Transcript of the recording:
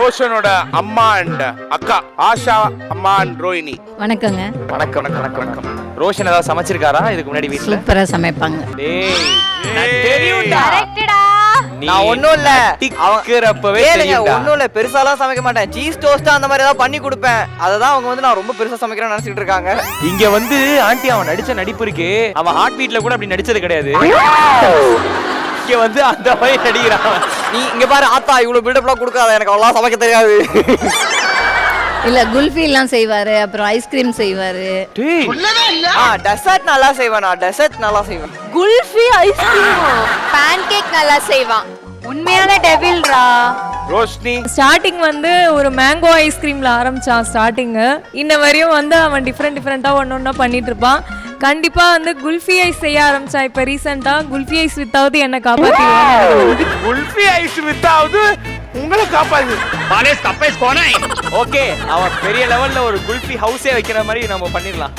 ரோஷனோட அம்மா அண்ட் அக்கா ஆஷா அம்மா அண்ட் ரோஹினி. வணக்கங்க. வணக்கம் வணக்கம் வணக்கம். ரோஷன் ஏதாவது சமைச்சிருக்காரா இதுக்கு முன்னாடி வீட்ல? சூப்பரா சமைப்பாங்க. டேய் தெரியும்டா. கரெக்ட்டா. நான் ஒண்ணும் இல்ல டிக்கறப்பவே தெரியும்டா. ஒண்ணும் இல்ல பெருசாலாம் சமைக்க மாட்டேன். சீஸ் டோஸ்ட் அந்த மாதிரி ஏதாவது பண்ணி கொடுப்பேன். அததான் அவங்க வந்து நான் ரொம்ப பெருசா சமைக்கிறேன்னு நினைச்சிட்டு இருக்காங்க. இங்க வந்து ஆண்டி அவன் நடிச்ச நடிப்பு இருக்கே, அவன் ஹார்ட் பீட்ல கூட அப்படி நடிச்சது கிடையாது. இங்க வந்து அந்த மாதிரி நடிக்கிறான். நீ இங்க பாரு ஆத்தா இவ்வளவு பில்டப்லாம் கொடுக்காத, எனக்கு அவ்வளவு சமைக்க தெரியாது. இல்ல குல்ஃபி எல்லாம் செய்வாரு, அப்புறம் ஐஸ்கிரீம் செய்வாரு. டேய் டெசர்ட் நல்லா செய்வேன். நான் டெசர்ட் நல்லா செய்வேன். குல்ஃபி ஐஸ்கிரீம் பேன் கேக் நல்லா செய்வான். உண்மையான டெவில்ரா. ரோஷினி ஸ்டார்டிங் வந்து ஒரு மேங்கோ ஐஸ்கிரீம்ல ஆரம்பிச்சான் ஸ்டார்டிங்கு. இன்ன வரையும் வந்து அவன் டிஃப்ரெண்டா ஒன்னொன்னா பண்ணிட்டு இருப்பான். கண்டிப்பா வந்து குல்ஃபி ஐஸ் செய்ய ஆரம்பிச்சான். இப்ப ரீசெண்டா குல்ஃபி ஐஸ் வித்தாவது என்ன காப்பாத்திடுவான். குல்ஃபி ஐஸ் வித்தாவது உங்களை காப்பாது. ஓகே, அவன் பெரிய லெவல்ல ஒரு குல்ஃபி ஹவுஸே வைக்கிற மாதிரி நம்ம பண்ணிடலாம்.